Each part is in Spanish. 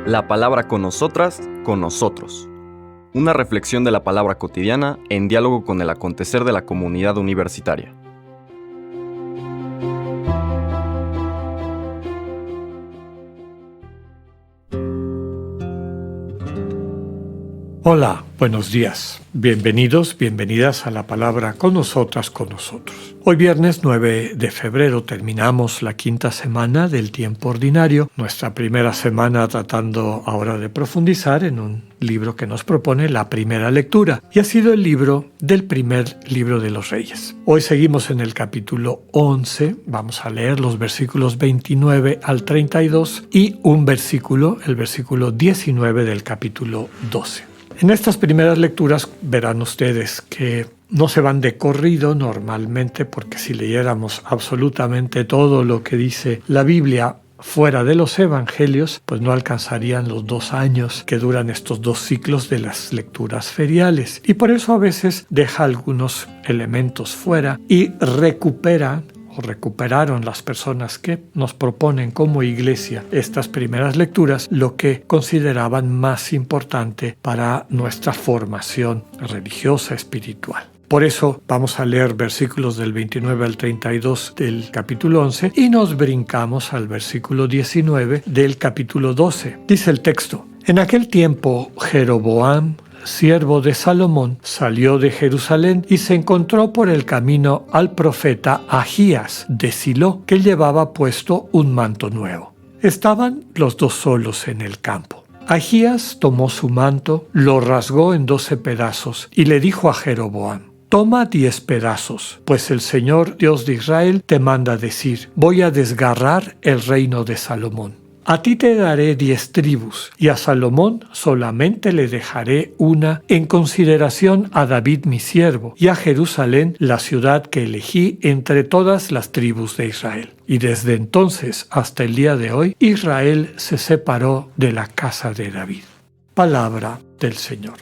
La palabra con nosotras, con nosotros. Una reflexión de la palabra cotidiana en diálogo con el acontecer de la comunidad universitaria. Hola, buenos días. Bienvenidos, bienvenidas a la palabra con nosotras, con nosotros. Hoy viernes 9 de febrero terminamos la quinta semana del tiempo ordinario, nuestra primera semana tratando ahora de profundizar en un libro que nos propone la primera lectura, y ha sido el libro del primer libro de los Reyes. Hoy seguimos en el capítulo 11, vamos a leer los versículos 29 al 32 y un versículo, el versículo 19 del capítulo 12. En estas primeras lecturas verán ustedes que no se van de corrido normalmente, porque si leyéramos absolutamente todo lo que dice la Biblia fuera de los evangelios, pues no alcanzarían los 2 años que duran estos 2 ciclos de las lecturas feriales. Y por eso a veces deja algunos elementos fuera y recuperaron las personas que nos proponen como iglesia estas primeras lecturas lo que consideraban más importante para nuestra formación religiosa, espiritual. Por eso vamos a leer versículos del 29 al 32 del capítulo 11 y nos brincamos al versículo 19 del capítulo 12. Dice el texto: En aquel tiempo Jeroboam, siervo de Salomón, salió de Jerusalén y se encontró por el camino al profeta Ahías de Silo, que llevaba puesto un manto nuevo. Estaban los dos solos en el campo. Ahías tomó su manto, lo rasgó en 12 pedazos y le dijo a Jeroboam: Toma 10 pedazos, pues el Señor Dios de Israel te manda decir: voy a desgarrar el reino de Salomón. A ti te daré 10 tribus, y a Salomón solamente le dejaré una, en consideración a David mi siervo, y a Jerusalén, la ciudad que elegí entre todas las tribus de Israel. Y desde entonces hasta el día de hoy, Israel se separó de la casa de David. Palabra del Señor.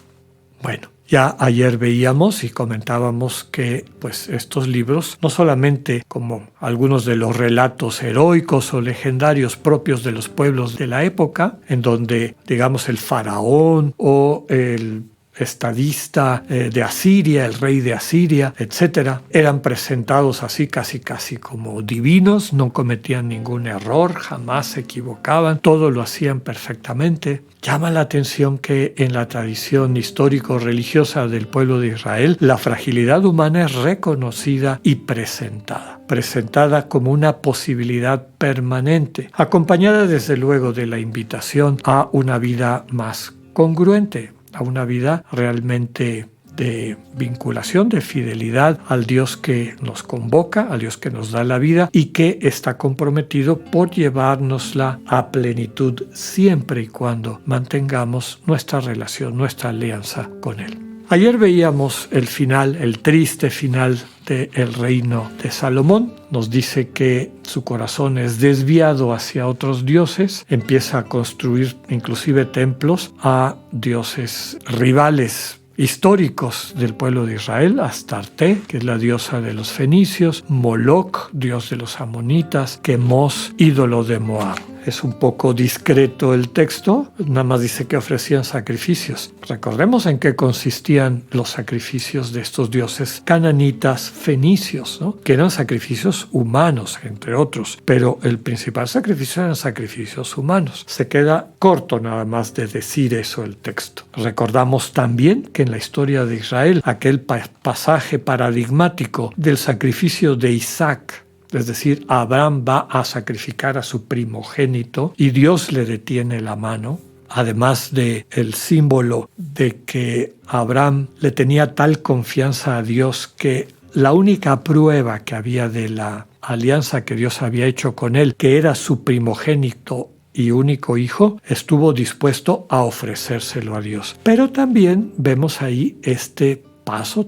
Bueno, ya ayer veíamos y comentábamos que estos libros, no solamente como algunos de los relatos heroicos o legendarios propios de los pueblos de la época, en donde, digamos, el faraón o el estadista de Asiria, el rey de Asiria, etcétera, eran presentados así casi como divinos, no cometían ningún error, jamás se equivocaban, todo lo hacían perfectamente. Llama la atención que en la tradición histórico-religiosa del pueblo de Israel, la fragilidad humana es reconocida y presentada como una posibilidad permanente, acompañada desde luego de la invitación a una vida más congruente, a una vida realmente de vinculación, de fidelidad al Dios que nos convoca, al Dios que nos da la vida y que está comprometido por llevárnosla a plenitud siempre y cuando mantengamos nuestra relación, nuestra alianza con Él. Ayer veíamos el final, el triste final del reino de Salomón. Nos dice que su corazón es desviado hacia otros dioses, empieza a construir inclusive templos a dioses rivales históricos del pueblo de Israel: Astarte, que es la diosa de los fenicios; Moloc, dios de los amonitas; Quemos, ídolo de Moab. Es un poco discreto el texto, nada más dice que ofrecían sacrificios. Recordemos en qué consistían los sacrificios de estos dioses cananitas fenicios, ¿no? Que eran sacrificios humanos, entre otros, pero el principal sacrificio eran sacrificios humanos. Se queda corto nada más de decir eso el texto. Recordamos también que en la historia de Israel, aquel pasaje paradigmático del sacrificio de Isaac, es decir, Abraham va a sacrificar a su primogénito y Dios le detiene la mano, además de el símbolo de que Abraham le tenía tal confianza a Dios que la única prueba que había de la alianza que Dios había hecho con él, que era su primogénito y único hijo, estuvo dispuesto a ofrecérselo a Dios. Pero también vemos ahí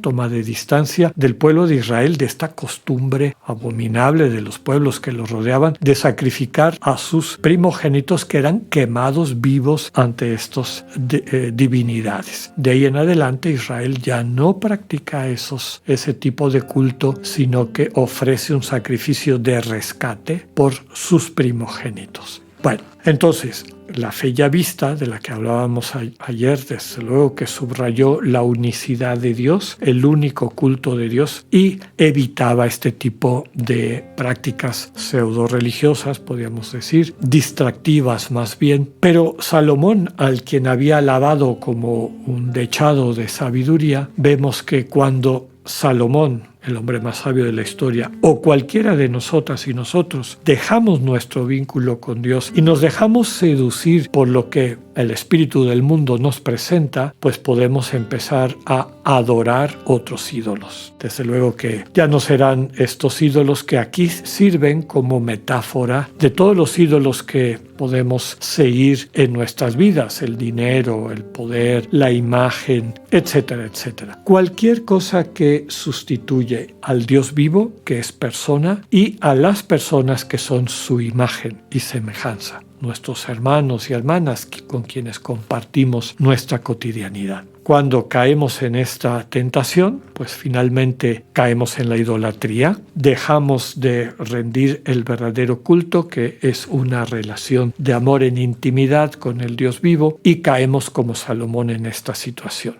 toma de distancia del pueblo de Israel de esta costumbre abominable de los pueblos que los rodeaban de sacrificar a sus primogénitos, que eran quemados vivos ante estas divinidades. De ahí en adelante Israel ya no practica ese tipo de culto, sino que ofrece un sacrificio de rescate por sus primogénitos. Bueno, entonces, la fe ya vista, de la que hablábamos ayer, desde luego que subrayó la unicidad de Dios, el único culto de Dios, y evitaba este tipo de prácticas pseudo-religiosas, podríamos decir, distractivas más bien. Pero Salomón, al quien había alabado como un dechado de sabiduría, vemos que cuando Salomón, el hombre más sabio de la historia, o cualquiera de nosotras y nosotros, dejamos nuestro vínculo con Dios y nos dejamos seducir por lo que el espíritu del mundo nos presenta, pues podemos empezar a adorar otros ídolos. Desde luego que ya no serán estos ídolos que aquí sirven como metáfora de todos los ídolos que podemos seguir en nuestras vidas: el dinero, el poder, la imagen, etcétera, etcétera. Cualquier cosa que sustituye al Dios vivo, que es persona, y a las personas que son su imagen y semejanza, nuestros hermanos y hermanas con quienes compartimos nuestra cotidianidad. Cuando caemos en esta tentación, pues finalmente caemos en la idolatría, dejamos de rendir el verdadero culto, que es una relación de amor en intimidad con el Dios vivo, y caemos como Salomón en esta situación.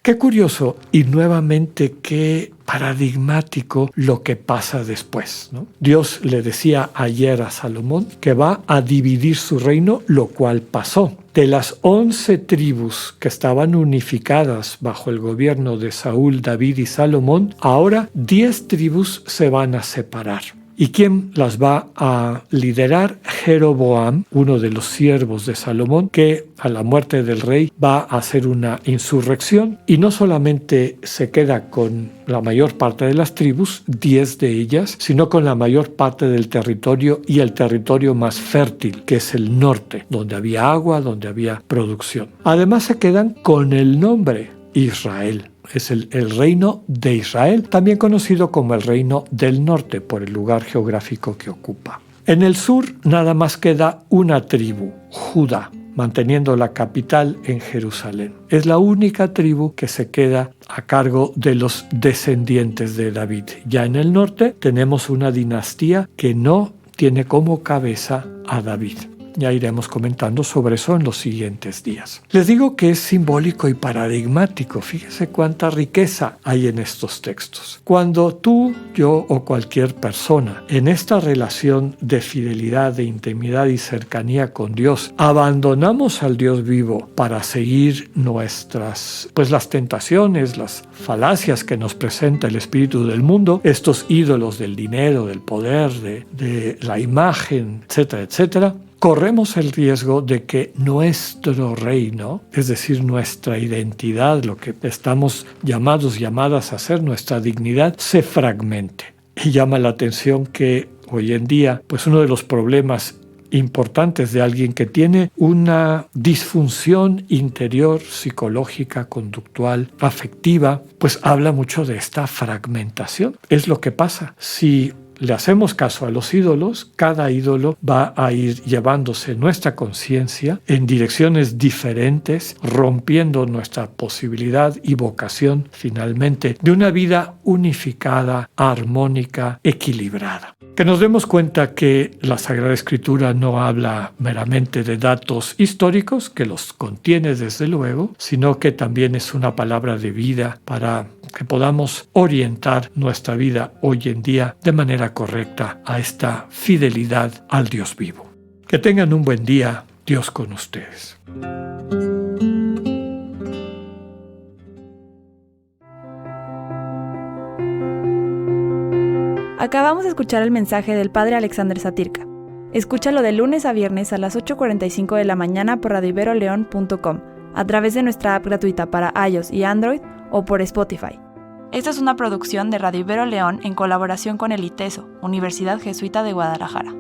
Qué curioso y nuevamente qué paradigmático lo que pasa después, ¿no? Dios le decía ayer a Salomón que va a dividir su reino, lo cual pasó. De las 11 tribus que estaban unificadas bajo el gobierno de Saúl, David y Salomón, ahora 10 tribus se van a separar. ¿Y quién las va a liderar? Jeroboam, uno de los siervos de Salomón, que a la muerte del rey va a hacer una insurrección y no solamente se queda con la mayor parte de las tribus, 10 de ellas, sino con la mayor parte del territorio, y el territorio más fértil, que es el norte, donde había agua, donde había producción. Además se quedan con el nombre Israel. Es el reino de Israel, también conocido como el reino del norte por el lugar geográfico que ocupa. En el sur nada más queda una tribu, Judá, manteniendo la capital en Jerusalén. Es la única tribu que se queda a cargo de los descendientes de David. Ya en el norte tenemos una dinastía que no tiene como cabeza a David. Ya iremos comentando sobre eso en los siguientes días. Les digo que es simbólico y paradigmático. Fíjese cuánta riqueza hay en estos textos. Cuando tú, yo o cualquier persona en esta relación de fidelidad, de intimidad y cercanía con Dios, abandonamos al Dios vivo para seguir nuestras, las tentaciones, las falacias que nos presenta el espíritu del mundo, estos ídolos del dinero, del poder, de la imagen, etcétera, etcétera, corremos el riesgo de que nuestro reino, es decir, nuestra identidad, lo que estamos llamadas a ser, nuestra dignidad, se fragmente. Y llama la atención que hoy en día, uno de los problemas importantes de alguien que tiene una disfunción interior, psicológica, conductual, afectiva, habla mucho de esta fragmentación. Es lo que pasa. Si le hacemos caso a los ídolos, cada ídolo va a ir llevándose nuestra conciencia en direcciones diferentes, rompiendo nuestra posibilidad y vocación, finalmente, de una vida unificada, armónica, equilibrada. Que nos demos cuenta que la Sagrada Escritura no habla meramente de datos históricos, que los contiene desde luego, sino que también es una palabra de vida para que podamos orientar nuestra vida hoy en día de manera correcta a esta fidelidad al Dios vivo. Que tengan un buen día, Dios con ustedes. Acabamos de escuchar el mensaje del Padre Alexander Satirka. Escúchalo de lunes a viernes a las 8:45 de la mañana por radioiberoleon.com, a través de nuestra app gratuita para iOS y Android o por Spotify. Esta es una producción de Radio Ibero León en colaboración con el ITESO, Universidad Jesuita de Guadalajara.